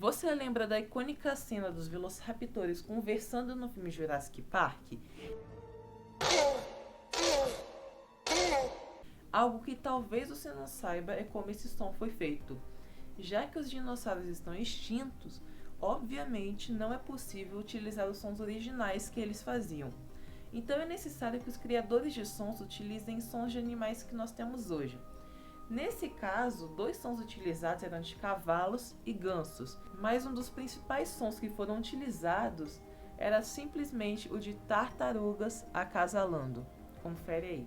Você lembra da icônica cena dos velociraptores conversando no filme Jurassic Park? Algo que talvez você não saiba é como esse som foi feito. Já que os dinossauros estão extintos, obviamente não é possível utilizar os sons originais que eles faziam. Então é necessário que os criadores de sons utilizem sons de animais que nós temos hoje. Nesse caso, 2 sons utilizados eram de cavalos e gansos, mas um dos principais sons que foram utilizados era simplesmente o de tartarugas acasalando. Confere aí.